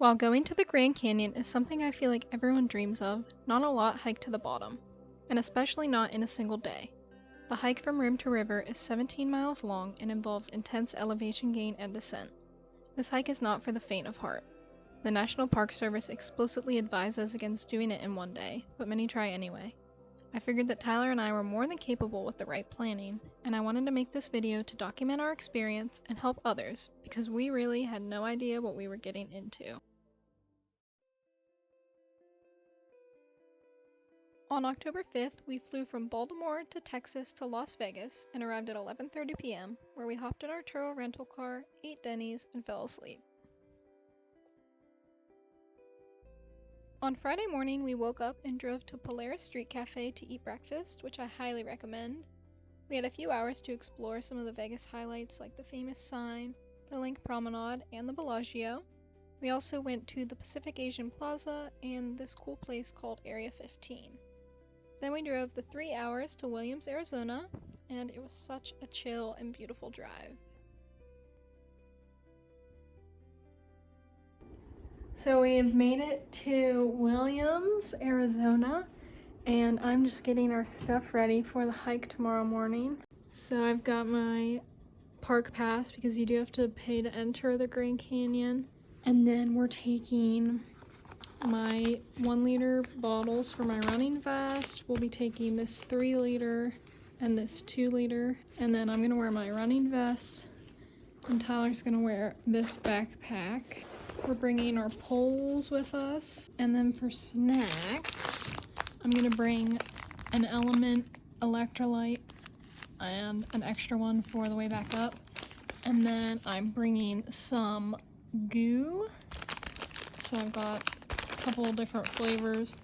While going to the Grand Canyon is something I feel like everyone dreams of, not a lot hike to the bottom, and especially not in a single day. The hike from rim to river is 17 miles long and involves intense elevation gain and descent. This hike is not for the faint of heart. The National Park Service explicitly advises against doing it in one day, but many try anyway. I figured that Tyler and I were more than capable with the right planning, and I wanted to make this video to document our experience and help others, because we really had no idea what we were getting into. On October 5th, we flew from Baltimore to Texas to Las Vegas and arrived at 11:30 p.m., where we hopped in our Turo rental car, ate Denny's, and fell asleep. On Friday morning, we woke up and drove to Polaris Street Cafe to eat breakfast, which I highly recommend. We had a few hours to explore some of the Vegas highlights like the famous sign, the Link Promenade, and the Bellagio. We also went to the Pacific Asian Plaza and this cool place called Area 15. Then we drove the 3 hours to Williams, Arizona, and it was such a chill and beautiful drive. So we have made it to Williams, Arizona, and I'm just getting our stuff ready for the hike tomorrow morning. So I've got my park pass because you do have to pay to enter the Grand Canyon. And then we're taking my 1 liter bottles for my running vest. We'll be taking this 3 liter and this 2 liter. And then I'm gonna wear my running vest and Tyler's gonna wear this backpack. We're bringing our poles with us. And then for snacks, I'm gonna bring an Element electrolyte and an extra one for the way back up. And then I'm bringing some goo. So I've got couple different flavors,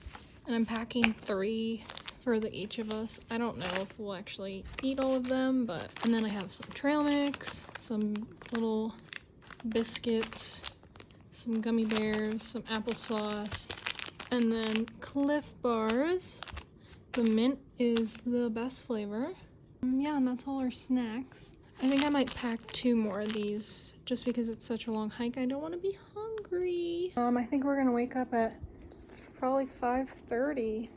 and I'm packing 3 for each of us. I don't know if we'll actually eat all of them, and then I have some trail mix, some little biscuits, some gummy bears, some applesauce, and then Cliff Bars. The mint is the best flavor. Yeah, and that's all our snacks. I think I might pack 2 more of these just because it's such a long hike. I don't want to be hungry. I think we're gonna wake up at probably 5:30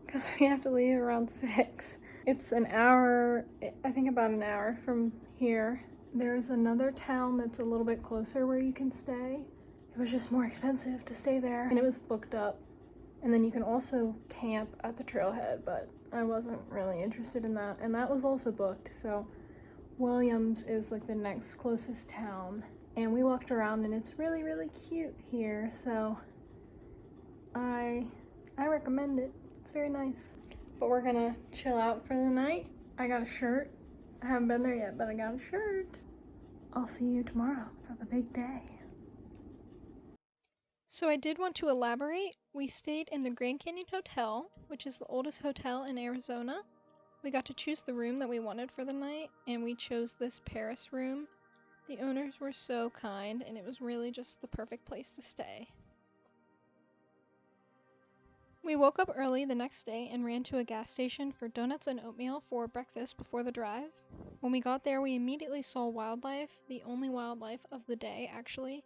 because we have to leave around 6. It's an hour, I think about an hour from here. There's another town that's a little bit closer where you can stay. It was just more expensive to stay there and it was booked up. And then you can also camp at the trailhead, but I wasn't really interested in that. And that was also booked, so Williams is like the next closest town. And we walked around and it's really, really cute here, so I recommend it. It's very nice. But we're gonna chill out for the night. I got a shirt. I haven't been there yet, but I got a shirt. I'll see you tomorrow for the big day. So I did want to elaborate. We stayed in the Grand Canyon Hotel, which is the oldest hotel in Arizona. We got to choose the room that we wanted for the night, and we chose this Paris room. The owners were so kind, and it was really just the perfect place to stay. We woke up early the next day and ran to a gas station for donuts and oatmeal for breakfast before the drive. When we got there, we immediately saw wildlife, the only wildlife of the day, actually.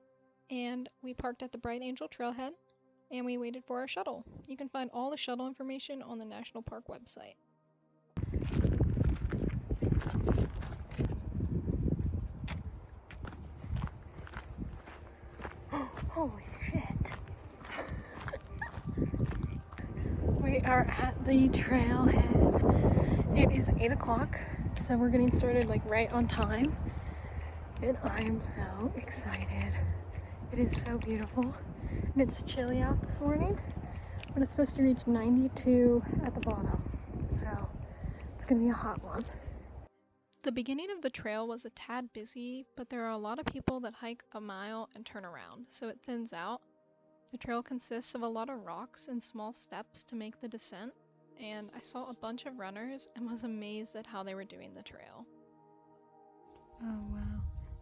And we parked at the Bright Angel Trailhead, and we waited for our shuttle. You can find all the shuttle information on the National Park website. Holy shit. We are at the trailhead. It is 8 o'clock, so we're getting started like right on time. And I am so excited. It is so beautiful. And it's chilly out this morning, but it's supposed to reach 92 at the bottom. So it's gonna be a hot one. The beginning of the trail was a tad busy, but there are a lot of people that hike a mile and turn around, so it thins out. The trail consists of a lot of rocks and small steps to make the descent, and I saw a bunch of runners and was amazed at how they were doing the trail. Oh wow.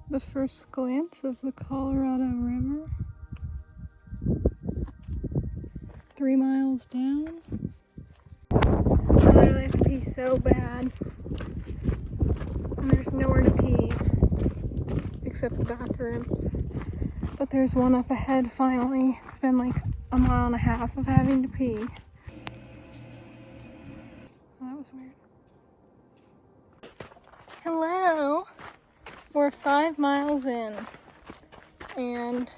The first glance of the Colorado River. 3 miles down. I literally have to pee so bad. And there's nowhere to pee except the bathrooms. but there's one up ahead finally. It's been like a mile and a half of having to pee. Oh, that was weird. Hello! We're 5 miles in, and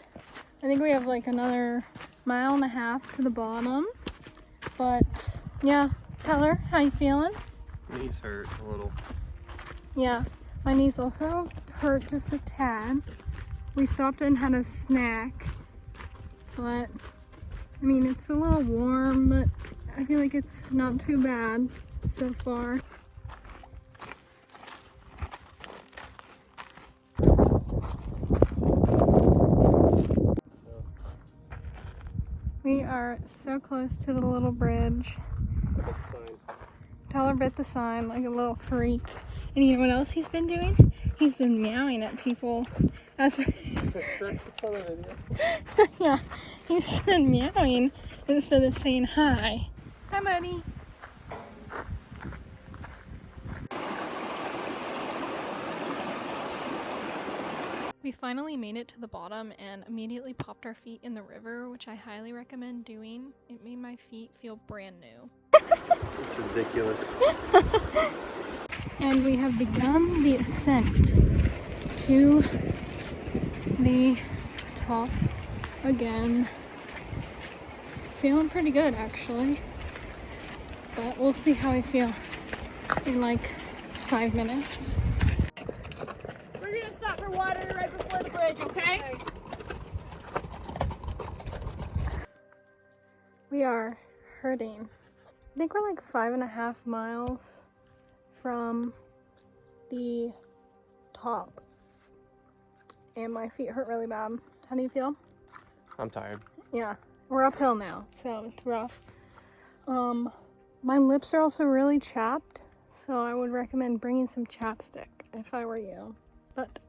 I think we have like another mile and a half to the bottom. But yeah, Tyler, how you feeling? Knees hurt a little. Yeah, my knees also hurt just a tad. We stopped and had a snack, but I mean, it's a little warm, but I feel like it's not too bad so far. We are so close to the little bridge. Tyler bit the sign like a little freak. And you know what else he's been doing? He's been meowing at people. That's video. Yeah, he's been meowing instead of saying hi. Hi, buddy. We finally made it to the bottom and immediately popped our feet in the river, which I highly recommend doing. It made my feet feel brand new. It's ridiculous. And we have begun the ascent to the top again. Feeling pretty good, actually. But we'll see how I feel in like 5 minutes. We're gonna stop for water right before the bridge, okay? We are hurting. I think we're like 5.5 miles from the top. And my feet hurt really bad. How do you feel? I'm tired. Yeah, we're uphill now, so it's rough. My lips are also really chapped, so I would recommend bringing some chapstick if I were you. But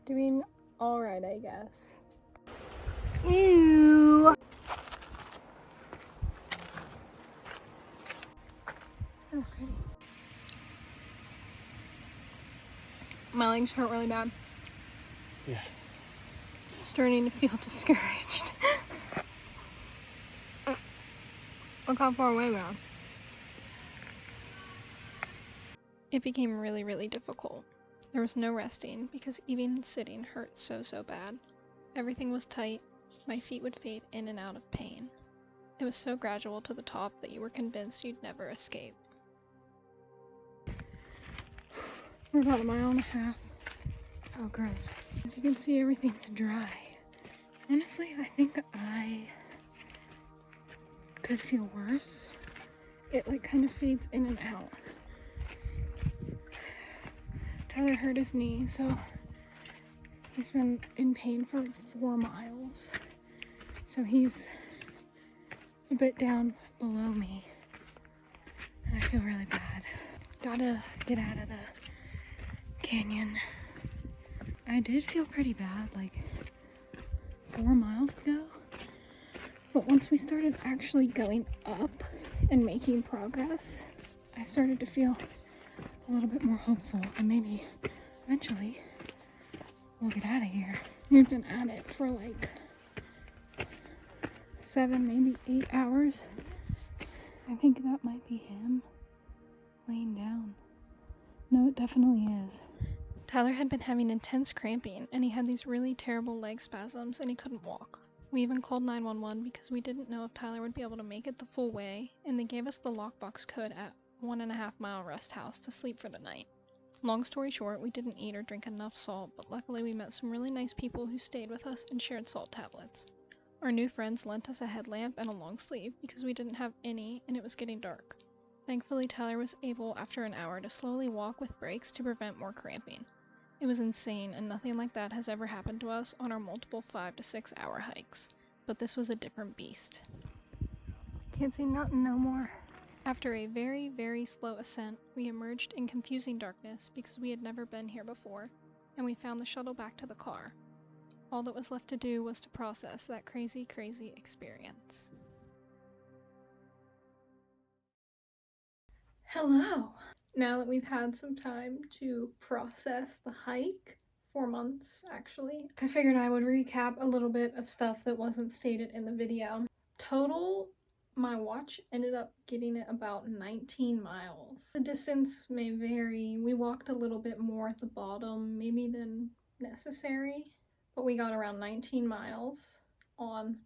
doing all right, I guess. Ew. Oh, pretty. My legs hurt really bad. Yeah. Starting to feel discouraged. Look how far away we are. It became really, really difficult. There was no resting because even sitting hurt so bad. Everything was tight. My feet would fade in and out of pain. It was so gradual to the top that you were convinced you'd never escape. We're about 1.5 miles. Oh, gross. As you can see, everything's dry. Honestly, I think I could feel worse. It like kind of fades in and out. Tyler hurt his knee, so he's been in pain for like 4 miles. So he's a bit down below me. And I feel really bad. Gotta get out of the canyon. I did feel pretty bad like 4 miles ago. But once we started actually going up and making progress, I started to feel a little bit more hopeful, and maybe eventually we'll get out of here. We've been at it for like 7, maybe 8 hours. I think that might be him laying down. No, it definitely is. Tyler had been having intense cramping, and he had these really terrible leg spasms, and he couldn't walk. We even called 911 because we didn't know if Tyler would be able to make it the full way, and they gave us the lockbox code at 1.5 mile rest house to sleep for the night. Long story short, we didn't eat or drink enough salt, but luckily we met some really nice people who stayed with us and shared salt tablets. Our new friends lent us a headlamp and a long sleeve because we didn't have any and it was getting dark. Thankfully, Tyler was able, after an hour, to slowly walk with breaks to prevent more cramping. It was insane, and nothing like that has ever happened to us on our multiple 5 to 6 hour hikes. But this was a different beast. Can't see nothing no more. After a very, very slow ascent, we emerged in confusing darkness because we had never been here before, and we found the shuttle back to the car. All that was left to do was to process that crazy, crazy experience. Hello! Now that we've had some time to process the hike, 4 months actually. I figured I would recap a little bit of stuff that wasn't stated in the video. Total, my watch ended up getting it about 19 miles. The distance may vary. We walked a little bit more at the bottom, maybe than necessary, but we got around 19 miles on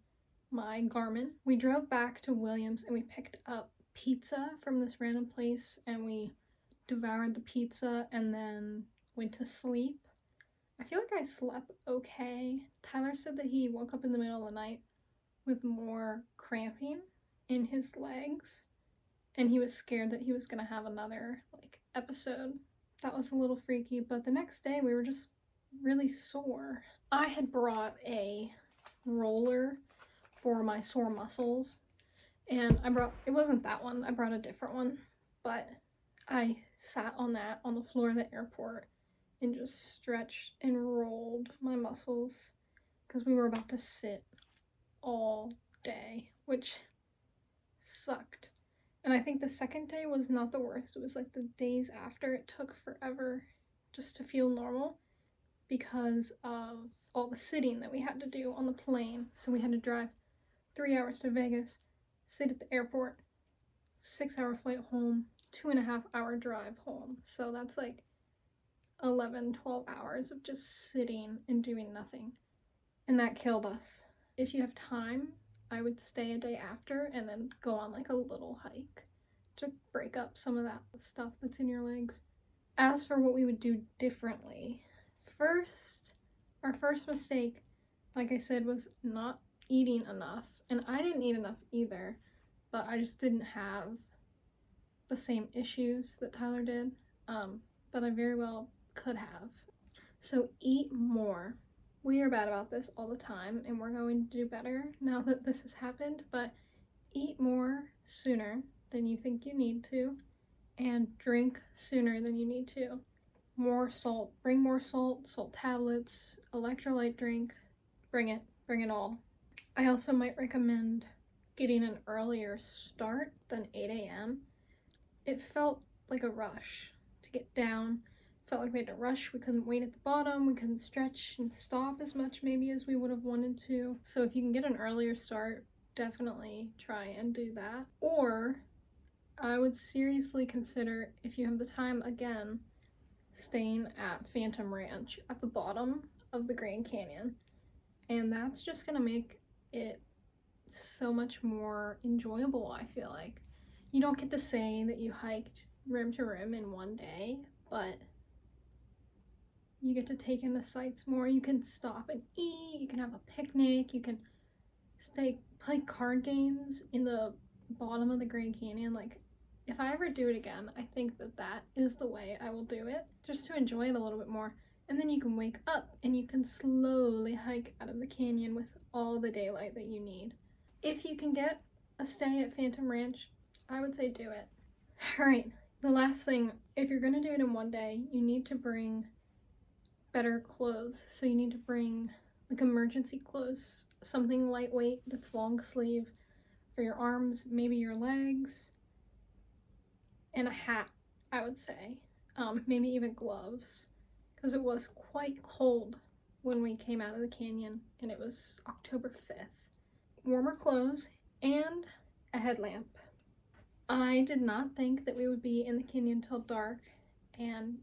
my Garmin. We drove back to Williams and we picked up pizza from this random place and we devoured the pizza and then went to sleep. I feel like I slept okay. Tyler said that he woke up in the middle of the night with more cramping in his legs and he was scared that he was gonna have another like episode. That was a little freaky, but the next day we were just really sore. I had brought a roller for my sore muscles and it wasn't that one, I brought a different one, but I sat on that on the floor of the airport and just stretched and rolled my muscles because we were about to sit all day, which sucked. And I think the second day was not the worst. It was like the days after. It took forever just to feel normal because of all the sitting that we had to do on the plane. So we had to drive 3 hours to Vegas, sit at the airport, 6-hour flight home, 2.5-hour drive home. So that's like 11-12 hours of just sitting and doing nothing. And that killed us. If you have time, I would stay a day after and then go on like a little hike to break up some of that stuff that's in your legs. As for what we would do differently, our first mistake, like I said, was not eating enough. And I didn't eat enough either, but I just didn't have the same issues that Tyler did, but I very well could have. So eat more. We are bad about this all the time, and we're going to do better now that this has happened, but eat more sooner than you think you need to, and drink sooner than you need to. More salt. Bring more salt, salt tablets, electrolyte drink. Bring it all. I also might recommend getting an earlier start than 8 a.m. It felt like a rush to get down. Felt like we had to rush. We couldn't wait at the bottom. We couldn't stretch and stop as much maybe as we would have wanted to. So if you can get an earlier start, definitely try and do that. Or I would seriously consider, if you have the time again, staying at Phantom Ranch at the bottom of the Grand Canyon. And that's just gonna make it so much more enjoyable, I feel like. You don't get to say that you hiked rim to rim in one day, but you get to take in the sights more. You can stop and eat, you can have a picnic, you can play card games in the bottom of the Grand Canyon. Like, if I ever do it again, I think that is the way I will do it, just to enjoy it a little bit more. And then you can wake up and you can slowly hike out of the canyon with all the daylight that you need. If you can get a stay at Phantom Ranch, I would say do it. Alright, the last thing, if you're gonna do it in one day, you need to bring better clothes. So you need to bring like emergency clothes, something lightweight that's long sleeve for your arms, maybe your legs, and a hat, I would say. Maybe even gloves, because it was quite cold when we came out of the canyon and it was October 5th. Warmer clothes and a headlamp. I did not think that we would be in the canyon till dark, and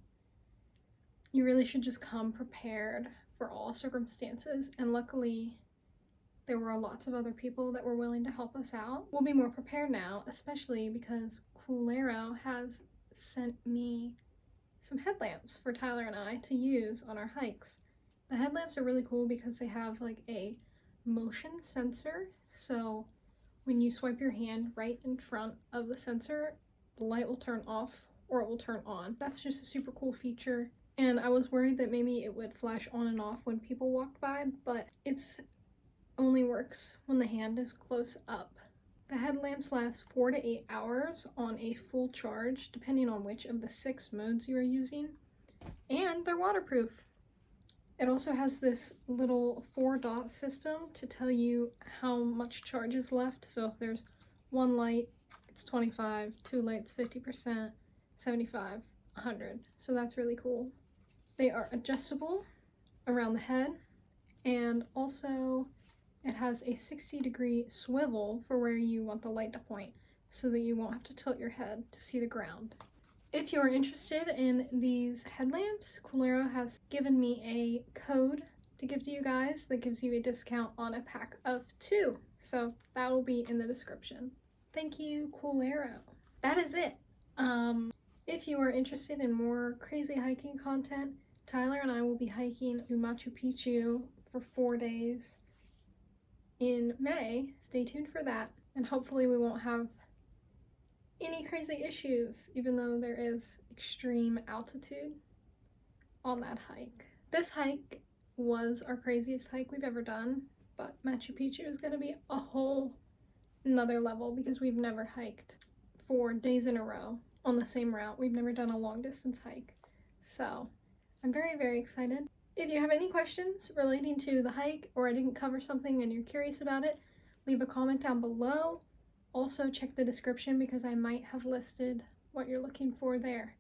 you really should just come prepared for all circumstances, and luckily there were lots of other people that were willing to help us out. We'll be more prepared now, especially because Coolero has sent me some headlamps for Tyler and I to use on our hikes. The headlamps are really cool because they have like a motion sensor, so when you swipe your hand right in front of the sensor, the light will turn off or it will turn on. That's just a super cool feature, and I was worried that maybe it would flash on and off when people walked by, but it's only works when the hand is close up. The headlamps last 4 to 8 hours on a full charge, depending on which of the 6 modes you are using, and they're waterproof. It also has this little 4-dot system to tell you how much charge is left. So if there's 1 light, it's 25, 2 lights, 50%, 75, 100. So that's really cool. They are adjustable, around the head, and also it has a 60-degree swivel for where you want the light to point so that you won't have to tilt your head to see the ground. If you're interested in these headlamps, Coolero has given me a code to give to you guys that gives you a discount on a pack of 2. So that will be in the description. Thank you, Coolero. That is it. If you are interested in more crazy hiking content, Tyler and I will be hiking to Machu Picchu for 4 days in May. Stay tuned for that. And hopefully we won't have any crazy issues, even though there is extreme altitude on that hike. This hike was our craziest hike we've ever done, but Machu Picchu is going to be a whole another level because we've never hiked 4 days in a row on the same route. We've never done a long distance hike. So I'm very, very excited. If you have any questions relating to the hike, or I didn't cover something and you're curious about it, leave a comment down below. Also check the description because I might have listed what you're looking for there.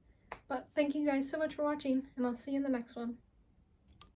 But thank you guys so much for watching, and I'll see you in the next one.